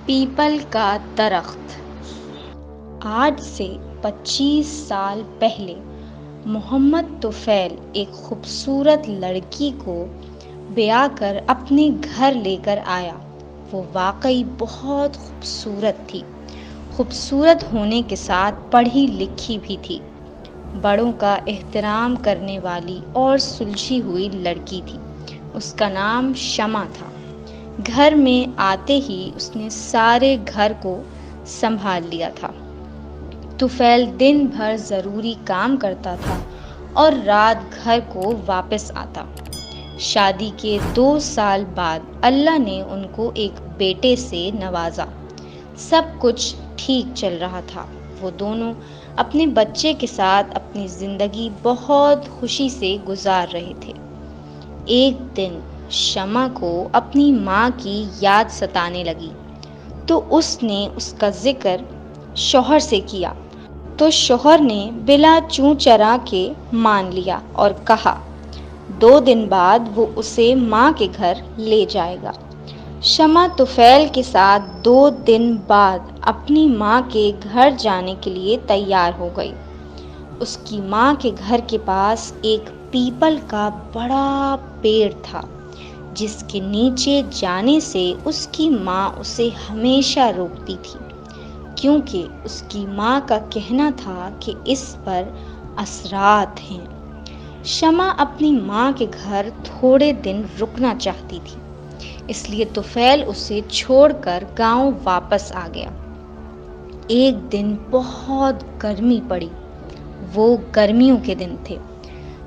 People کا درخت۔ آج سے 25 سال پہلے محمد طفیل ایک خوبصورت لڑکی کو بیاہ کر اپنے گھر لے کر آیا۔ وہ واقعی بہت خوبصورت تھی۔ خوبصورت ہونے کے ساتھ پڑھی لکھی بھی تھی۔ بڑوں کا احترام کرنے والی اور سلجھی ہوئی لڑکی تھی۔ اس کا نام شمع تھا۔ گھر میں آتے ہی اس نے سارے گھر کو سنبھال لیا تھا۔ طفیل دن بھر ضروری کام کرتا تھا اور رات گھر کو واپس آتا۔ شادی کے 2 سال بعد اللہ نے ان کو ایک بیٹے سے نوازا۔ سب کچھ ٹھیک چل رہا تھا۔ وہ دونوں اپنے بچے کے ساتھ اپنی زندگی بہت خوشی سے گزار رہے تھے۔ ایک دن شمع کو اپنی ماں کی یاد ستانے لگی تو اس نے اس کا ذکر شوہر سے کیا تو شوہر نے بلا چوں چرا کے مان لیا اور کہا 2 دن بعد وہ اسے ماں کے گھر لے جائے گا۔ شمع طفیل کے ساتھ 2 دن بعد اپنی ماں کے گھر جانے کے لیے تیار ہو گئی۔ اس کی ماں کے گھر کے پاس ایک پیپل کا بڑا پیڑ تھا جس کے نیچے جانے سے اس کی ماں اسے ہمیشہ روکتی تھی، کیونکہ اس کی ماں کا کہنا تھا کہ اس پر اثرات ہیں۔ شمع اپنی ماں کے گھر تھوڑے دن رکنا چاہتی تھی، اس لیے طفیل اسے چھوڑ کر گاؤں واپس آ گیا۔ ایک دن بہت گرمی پڑی۔ وہ گرمیوں کے دن تھے۔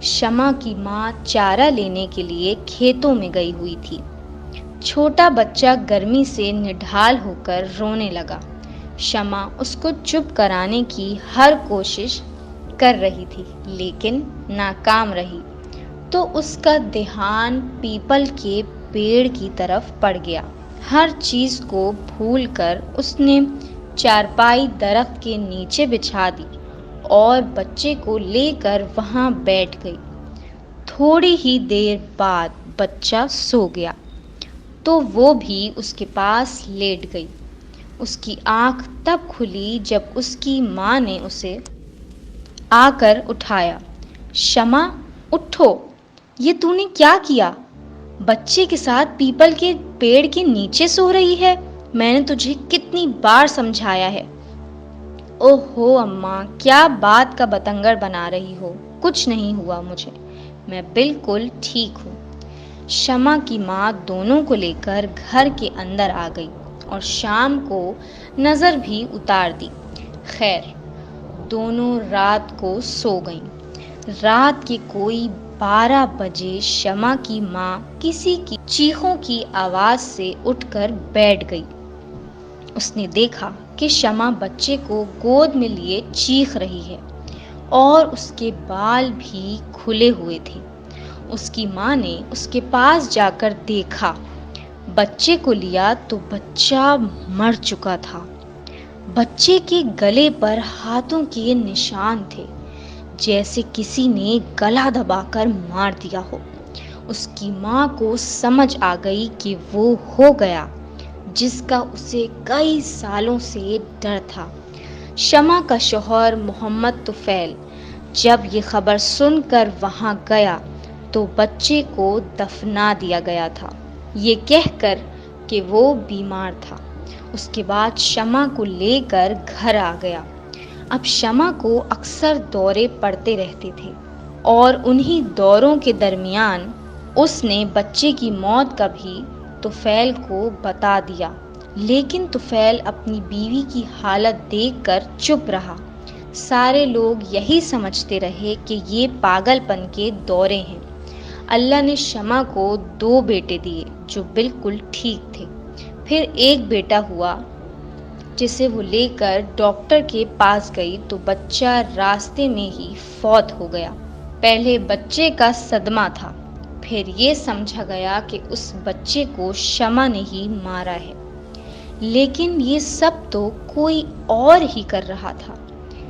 شمع کی ماں چارہ لینے کے لیے کھیتوں میں گئی ہوئی تھی۔ چھوٹا بچہ گرمی سے نڈھال ہو کر رونے لگا۔ شمع اس کو چپ کرانے کی ہر کوشش کر رہی تھی لیکن ناکام رہی تو اس کا دھیان پیپل کے پیڑ کی طرف پڑ گیا۔ ہر چیز کو بھول کر اس نے چارپائی درخت کے نیچے بچھا دی اور بچے کو لے کر وہاں بیٹھ گئی۔ تھوڑی ہی دیر بعد بچہ سو گیا تو وہ بھی اس کے پاس لیٹ گئی۔ اس کی آنکھ تب کھلی جب اس کی ماں نے اسے آ کر اٹھایا۔ شمع اٹھو، یہ تو نے کیا کیا؟ بچے کے ساتھ پیپل کے پیڑ کے نیچے سو رہی ہے؟ میں نے تجھے کتنی بار سمجھایا ہے۔ اوہو اماں، کیا بات کا بتنگڑ بنا رہی ہو؟ کچھ نہیں ہوا مجھے، میں بالکل ٹھیک ہوں۔ شمع کی ماں دونوں کو لے کر گھر کے اندر آ گئی اور شام کو نظر بھی اتار دی۔ خیر، دونوں رات کو سو گئیں۔ رات کے کوئی 12 بجے شمع کی ماں کسی کی چیخوں کی آواز سے اٹھ کر بیٹھ گئی۔ اس نے دیکھا کہ شمع بچے کو گود میں لیے چیخ رہی ہے اور اس کے بال بھی کھلے ہوئے تھے۔ اس کی ماں نے اس کے پاس جا کر دیکھا، بچے کو لیا تو بچہ مر چکا تھا۔ بچے کے گلے پر ہاتھوں کے نشان تھے، جیسے کسی نے گلا دبا کر مار دیا ہو۔ اس کی ماں کو سمجھ آ گئی کہ وہ ہو گیا جس کا اسے کئی سالوں سے ڈر تھا۔ شمع کا شوہر محمد طفیل جب یہ خبر سن کر وہاں گیا تو بچے کو دفنا دیا گیا تھا، یہ کہہ کر کہ وہ بیمار تھا۔ اس کے بعد شمع کو لے کر گھر آ گیا۔ اب شمع کو اکثر دورے پڑتے رہتے تھے اور انہی دوروں کے درمیان اس نے بچے کی موت کا بھی طفیل کو بتا دیا، لیکن طفیل اپنی بیوی کی حالت دیکھ کر چپ رہا۔ سارے لوگ یہی سمجھتے رہے کہ یہ پاگل پن کے دورے ہیں۔ اللہ نے شمع کو 2 بیٹے دیے جو بالکل ٹھیک تھے۔ پھر ایک بیٹا ہوا جسے وہ لے کر ڈاکٹر کے پاس گئی تو بچہ راستے میں ہی فوت ہو گیا۔ پہلے بچے کا صدمہ تھا، پھر یہ سمجھا گیا کہ اس بچے کو شمع نے ہی مارا ہے، لیکن یہ سب تو کوئی اور ہی کر رہا تھا۔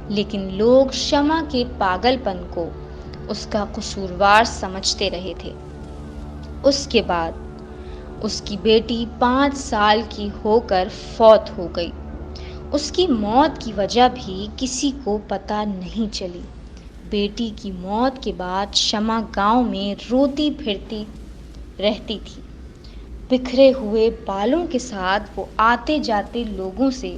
لیکن لوگ شمع کے پاگل پن کو اس کا قصوروار سمجھتے رہے تھے۔ اس کے بعد اس کی بیٹی 5 سال کی ہو کر فوت ہو گئی۔ اس کی موت کی وجہ بھی کسی کو پتہ نہیں چلی۔ بیٹی کی موت کے بعد شمع گاؤں میں روتی پھرتی رہتی تھی۔ بکھرے ہوئے بالوں کے ساتھ وہ آتے جاتے لوگوں سے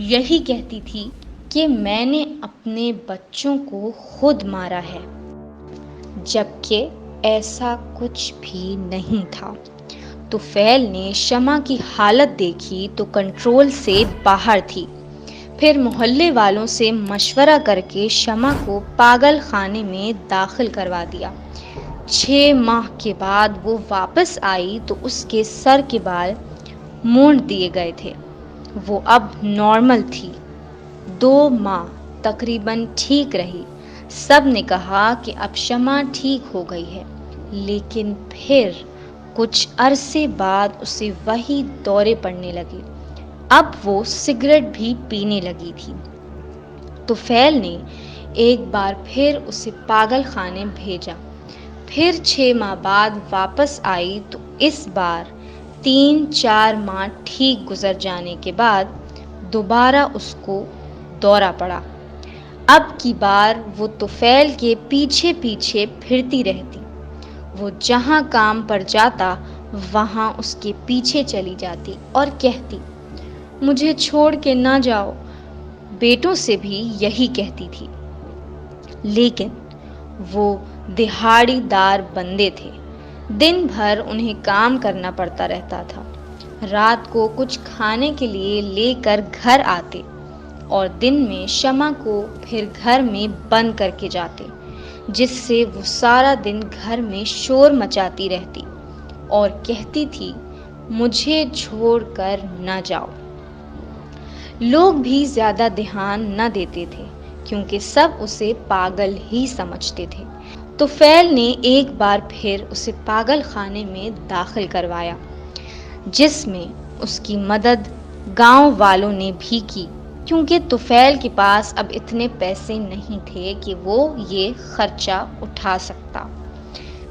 یہی کہتی تھی کہ میں نے اپنے بچوں کو خود مارا ہے، جبکہ ایسا کچھ بھی نہیں تھا۔ طفیل نے شمع کی حالت دیکھی تو کنٹرول سے باہر تھی۔ پھر محلے والوں سے مشورہ کر کے شمع کو پاگل خانے میں داخل کروا دیا۔ 6 ماہ کے بعد وہ واپس آئی تو اس کے سر کے بال مونڈ دیے گئے تھے۔ وہ اب نارمل تھی۔ 2 ماہ تقریباً ٹھیک رہی۔ سب نے کہا کہ اب شمع ٹھیک ہو گئی ہے، لیکن پھر کچھ عرصے بعد اسے وہی دورے پڑنے لگے۔ اب وہ سگریٹ بھی پینے لگی تھی۔ طفیل نے ایک بار پھر اسے پاگل خانے بھیجا۔ پھر 6 ماہ بعد واپس آئی تو اس بار 3-4 ماہ ٹھیک گزر جانے کے بعد دوبارہ اس کو دورہ پڑا۔ اب کی بار وہ طفیل کے پیچھے پیچھے پھرتی رہتی۔ وہ جہاں کام پر جاتا وہاں اس کے پیچھے چلی جاتی اور کہتی، مجھے چھوڑ کے نہ جاؤ۔ بیٹوں سے بھی یہی کہتی تھی، لیکن وہ دہاڑی دار بندے تھے۔ دن بھر انہیں کام کرنا پڑتا رہتا تھا۔ رات کو کچھ کھانے کے لیے لے کر گھر آتے اور دن میں شمع کو پھر گھر میں بند کر کے جاتے، جس سے وہ سارا دن گھر میں شور مچاتی رہتی اور کہتی تھی، مجھے چھوڑ کر نہ جاؤ۔ لوگ بھی زیادہ دھیان نہ دیتے تھے کیونکہ سب اسے پاگل ہی سمجھتے تھے۔ طفیل نے ایک بار پھر اسے پاگل خانے میں داخل کروایا، جس میں اس کی مدد گاؤں والوں نے بھی کی، کیونکہ طفیل کے پاس اب اتنے پیسے نہیں تھے کہ وہ یہ خرچہ اٹھا سکتا۔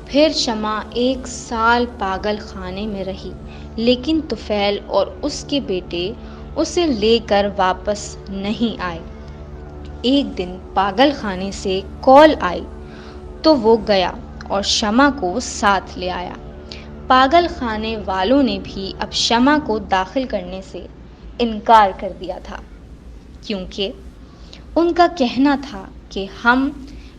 پھر شمع 1 سال پاگل خانے میں رہی، لیکن طفیل اور اس کے بیٹے اسے لے کر واپس نہیں آئے۔ ایک دن پاگل خانے سے کال آئی تو وہ گیا اور شمع کو ساتھ لے آیا۔ پاگل خانے والوں نے بھی اب شمع کو داخل کرنے سے انکار کر دیا تھا، کیونکہ ان کا کہنا تھا کہ ہم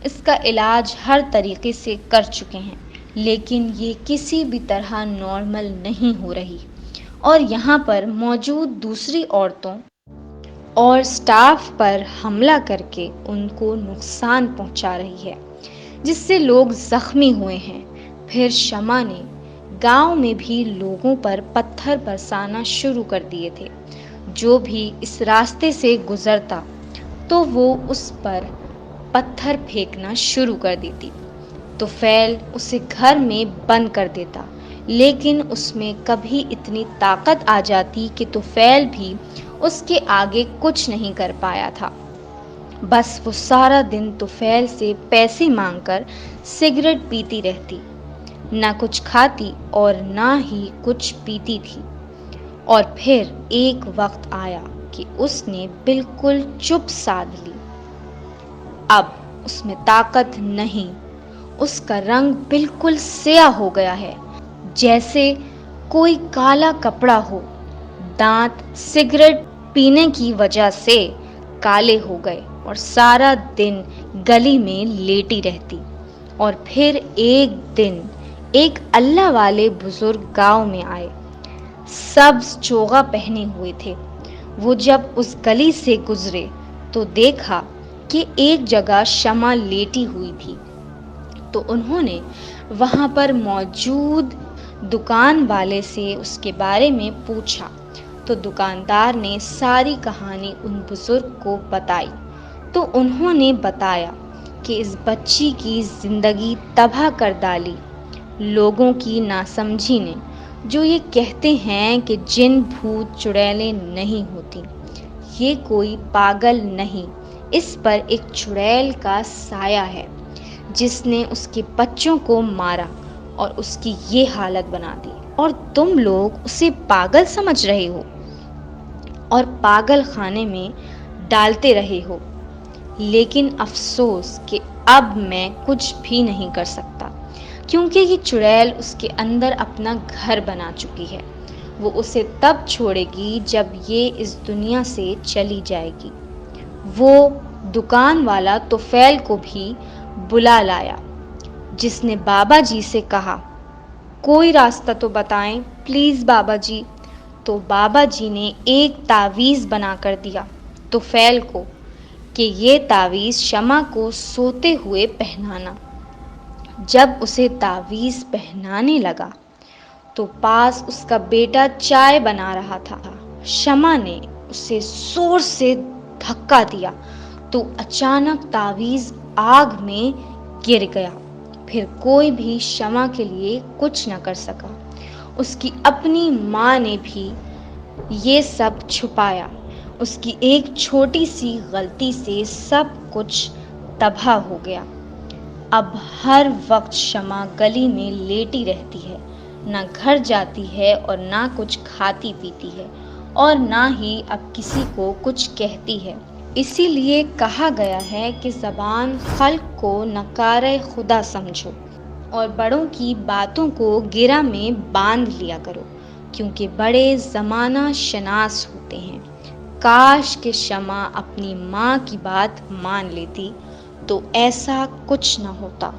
اس کا علاج ہر طریقے سے کر چکے ہیں، لیکن یہ کسی بھی طرح نارمل نہیں ہو رہی اور یہاں پر موجود دوسری عورتوں اور سٹاف پر حملہ کر کے ان کو نقصان پہنچا رہی ہے، جس سے لوگ زخمی ہوئے ہیں۔ پھر شمع نے گاؤں میں بھی لوگوں پر پتھر برسانا شروع کر دیے تھے۔ جو بھی اس راستے سے گزرتا تو وہ اس پر پتھر پھینکنا شروع کر دیتی۔ طفیل اسے گھر میں بند کر دیتا، لیکن اس میں کبھی اتنی طاقت آ جاتی کہ طفیل بھی اس کے آگے کچھ نہیں کر پایا تھا۔ بس وہ سارا دن طفیل سے پیسے مانگ کر سگریٹ پیتی رہتی، نہ کچھ کھاتی اور نہ ہی کچھ پیتی تھی۔ اور پھر ایک وقت آیا کہ اس نے بالکل چپ سادھ لی۔ اب اس میں طاقت نہیں، اس کا رنگ بالکل سیاہ ہو گیا ہے، جیسے کوئی کالا کپڑا ہو۔ دانت سگریٹ پینے کی وجہ سے کالے ہو گئے اور سارا دن گلی میں لیٹی رہتی۔ اور پھر ایک دن ایک اللہ والے بزرگ گاؤں میں آئے، سبز چوغا پہنے ہوئے تھے۔ وہ جب اس گلی سے گزرے تو دیکھا کہ ایک جگہ شمع لیٹی ہوئی تھی، تو انہوں نے وہاں پر موجود دکان والے سے اس کے بارے میں پوچھا تو دکاندار نے ساری کہانی ان بزرگ کو بتائی۔ تو انہوں نے بتایا کہ اس بچی کی زندگی تباہ کر ڈالی لوگوں کی ناسمجھی نے، جو یہ کہتے ہیں کہ جن بھوت چڑیلیں نہیں ہوتی۔ یہ کوئی پاگل نہیں، اس پر ایک چڑیل کا سایہ ہے جس نے اس کے بچوں کو مارا اور اس کی یہ حالت بنا دی۔ اور تم لوگ اسے پاگل سمجھ رہے ہو اور پاگل خانے میں ڈالتے رہے ہو۔ لیکن افسوس کہ اب میں کچھ بھی نہیں کر سکتا، کیونکہ یہ چڑیل اس کے اندر اپنا گھر بنا چکی ہے۔ وہ اسے تب چھوڑے گی جب یہ اس دنیا سے چلی جائے گی۔ وہ دکان والا طفیل کو بھی بلا لایا، جس نے بابا جی سے کہا، کوئی راستہ تو بتائیں پلیز بابا جی۔ تو بابا جی نے ایک تعویذ بنا کر دیا طفیل کو کہ یہ تعویذ شمع کو سوتے ہوئے پہنانا۔ جب اسے تعویذ پہنانے لگا تو پاس اس کا بیٹا چائے بنا رہا تھا۔ شمع نے اسے زور سے دھکا دیا تو اچانک تعویذ آگ میں گر گیا۔ پھر کوئی بھی شمع کے لیے کچھ نہ کر سکا۔ اس کی اپنی ماں نے بھی یہ سب چھپایا۔ اس کی ایک چھوٹی سی غلطی سے سب کچھ تباہ ہو گیا۔ اب ہر وقت شمع گلی میں لیٹی رہتی ہے، نہ گھر جاتی ہے اور نہ کچھ کھاتی پیتی ہے، اور نہ ہی اب کسی کو کچھ کہتی ہے۔ اسی لیے کہا گیا ہے کہ زبان خلق کو نکارۂ خدا سمجھو اور بڑوں کی باتوں کو گرہ میں باندھ لیا کرو، کیونکہ بڑے زمانہ شناس ہوتے ہیں۔ کاش کہ شمع اپنی ماں کی بات مان لیتی تو ایسا کچھ نہ ہوتا۔